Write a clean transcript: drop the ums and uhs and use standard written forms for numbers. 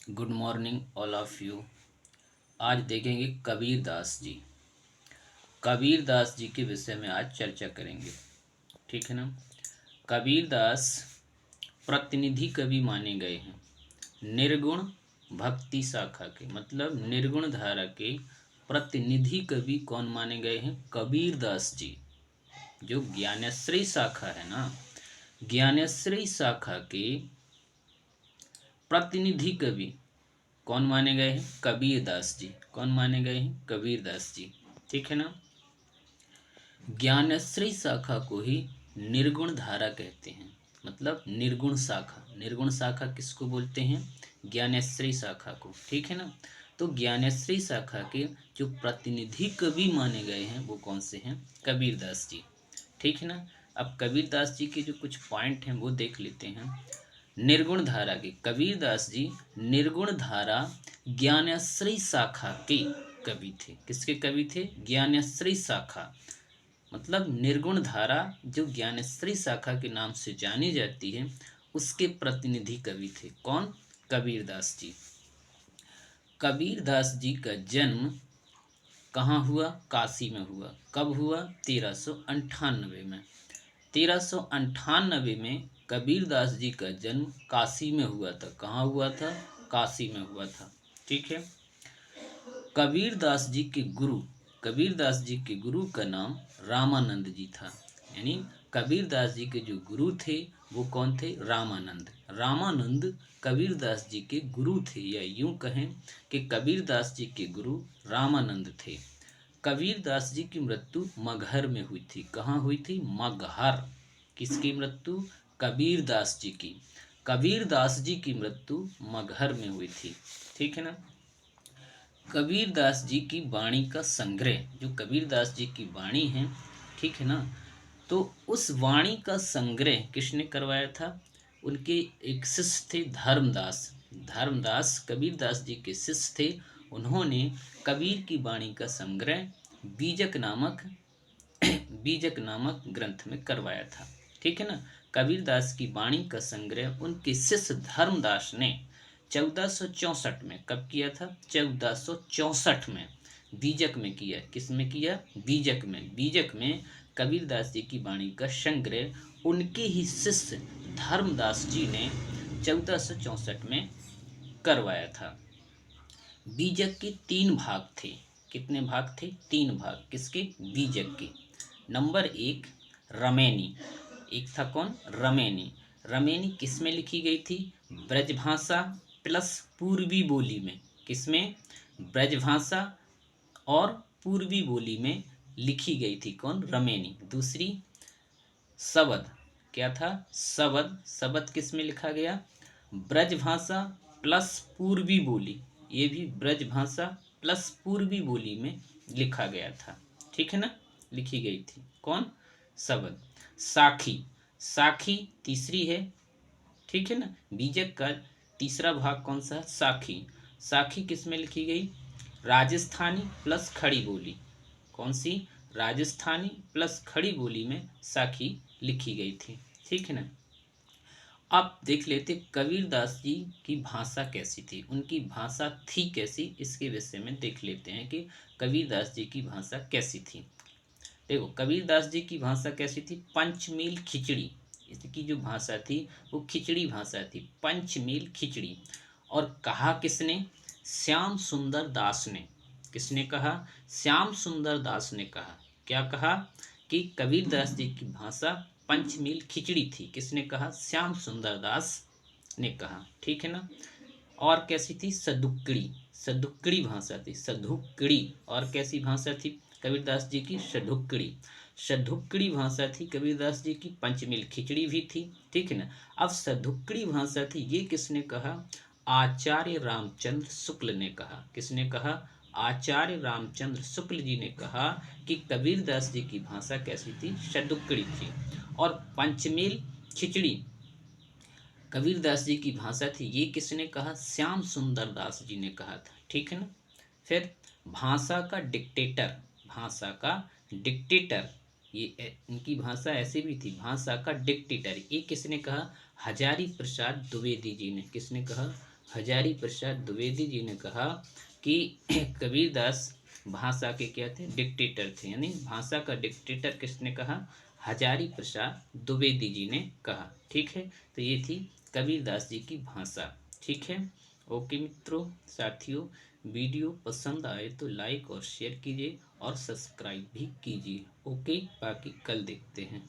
Good morning all of you. आज देखेंगे कबीर दास जी। कबीर दास जी के विषय में आज चर्चा करेंगे, ठीक है ना। कबीर दास प्रतिनिधि कवि माने गए हैं निर्गुण भक्ति शाखा के, मतलब निर्गुण धारा के प्रतिनिधि कवि कौन माने गए हैं? कबीर दास जी। जो ज्ञानेश्वरी शाखा है ना, ज्ञानेश्वरी शाखा के प्रतिनिधि कवि कौन माने गए हैं? कबीर दास जी। कौन माने गए हैं? कबीर दास जी, ठीक है ना। ज्ञानेश्वरी शाखा को ही निर्गुण धारा कहते हैं, मतलब निर्गुण शाखा। निर्गुण शाखा किसको बोलते हैं? ज्ञानेश्वरी शाखा को, ठीक है ना। तो ज्ञानेश्वरी शाखा के जो प्रतिनिधि कवि माने गए हैं वो कौन से हैं? कबीर दास जी, ठीक है ना। अब कबीर दास जी के जो कुछ पॉइंट हैं वो देख लेते हैं। निर्गुण धारा के कबीर दास जी निर्गुण धारा ज्ञानेश्वरी शाखा के कवि थे। किसके कवि थे? ज्ञानेश्वरी शाखा, मतलब निर्गुण धारा जो ज्ञानेश्वरी शाखा के नाम से जानी जाती है उसके प्रतिनिधि कवि थे। कौन? कबीर दास जी। कबीर दास जी का जन्म कहाँ हुआ? काशी में हुआ। कब हुआ? 1398 में। 1398 में कबीर दास जी का जन्म काशी में हुआ था। कहाँ हुआ था? काशी में हुआ था, ठीक है। कबीर दास जी के गुरु, कबीर दास जी के गुरु का नाम रामानंद जी था। यानी कबीर दास जी के जो गुरु थे वो कौन थे? रामानंद। रामानंद कबीर दास जी के गुरु थे, या यूं कहें कि कबीर दास जी के गुरु रामानंद थे। कबीर दास जी की मृत्यु मगहर में हुई थी। कहाँ हुई थी? मगहर। किसकी मृत्यु? कबीर दास जी की। कबीर दास जी की मृत्यु मगहर में हुई थी, ठीक है ना। कबीर दास जी की वाणी का संग्रह, जो कबीर दास जी की वाणी है, ठीक है ना, तो उस वाणी का संग्रह किसने करवाया था? उनके एक शिष्य थे धर्मदास। धर्मदास कबीर दास जी के शिष्य थे। उन्होंने कबीर की वाणी का संग्रह बीजक नामक बीजक नामक ग्रंथ में करवाया था, ठीक है ना। कबीर दास की वाणी का संग्रह उनके शिष्य धर्मदास ने 1464 में, कब किया था? 1464 में बीजक में किया। किस में किया? बीजक में। बीजक में कबीर दास जी की वाणी का संग्रह उनके ही शिष्य धर्मदास जी ने 1464 में करवाया था। बीजक के 3 भाग थे। कितने भाग थे? 3 भाग। किसके? बीजक के। नंबर 1 रमेनी। एक था कौन? रमेनी। रमेनी किस में लिखी गई थी? ब्रजभाषा प्लस पूर्वी बोली में। किसमें? ब्रजभाषा और पूर्वी बोली में लिखी गई थी। कौन? रमेनी। दूसरी शबद। क्या था? शबद। शबद किस में लिखा गया? ब्रजभाषा प्लस पूर्वी बोली। ये भी ब्रजभाषा प्लस पूर्वी बोली में लिखा गया था, ठीक है ना, लिखी गई थी। कौन? शबद। साखी। साखी तीसरी है, ठीक है ना। बीजक का तीसरा भाग कौन सा? साखी। साखी किस में लिखी गई? राजस्थानी प्लस खड़ी बोली। कौन सी? राजस्थानी प्लस खड़ी बोली में साखी लिखी गई थी, ठीक है ना। अब देख लेते कबीर दास जी की भाषा कैसी थी, उनकी भाषा थी कैसी, इसके विषय में देख लेते हैं कि कबीर दास जी की भाषा कैसी थी। देखो कबीर दास जी की भाषा कैसी थी? पंचमील खिचड़ी। इसकी जो भाषा थी वो खिचड़ी भाषा थी, पंचमील खिचड़ी। और कहा किसने? श्याम सुंदर दास ने। किसने कहा? श्याम सुंदर दास ने कहा। क्या कहा? कि कबीर दास जी की भाषा पंचमील खिचड़ी थी। किसने कहा? श्याम सुंदर दास ने कहा, ठीक है ना। और कैसी थी? सदुक्कड़ी। सदुक्कड़ी भाषा थी, सदुक्कड़ी। और कैसी भाषा थी कबीरदास जी की? सदुक्कड़ी। सदुक्कड़ी भाषा थी कबीरदास जी की। पंचमील खिचड़ी भी थी, ठीक है ना। अब सदुक्कड़ी भाषा थी, ये किसने कहा? आचार्य रामचंद्र शुक्ल ने कहा। किसने कहा? आचार्य रामचंद्र शुक्ल जी ने कहा कि कबीरदास जी की भाषा कैसी थी? सदुक्कड़ी थी। और पंचमील खिचड़ी कबीरदास जी की भाषा थी, ये किसने कहा? श्याम सुंदर दास जी ने कहा था, ठीक है ना। फिर भाषा का डिक्टेटर। भाषा का डिक्टेटर, ये इनकी भाषा ऐसी भी थी, भाषा का डिक्टेटर, ये किसने कहा? हजारी प्रसाद द्विवेदी जी ने। किसने कहा? हजारी प्रसाद द्विवेदी जी ने कहा कि कबीरदास भाषा के क्या थे, डिक्टेटर थे। यानी भाषा का डिक्टेटर किसने कहा, हजारी प्रसाद द्विवेदी जी ने कहा। ठीक है, तो ये थी कबीरदास जी की भाषा। ठीक है, ओके मित्रों, साथियों, वीडियो पसंद आए तो लाइक और शेयर कीजिए और सब्सक्राइब भी कीजिए। ओके, बाकी कल देखते हैं।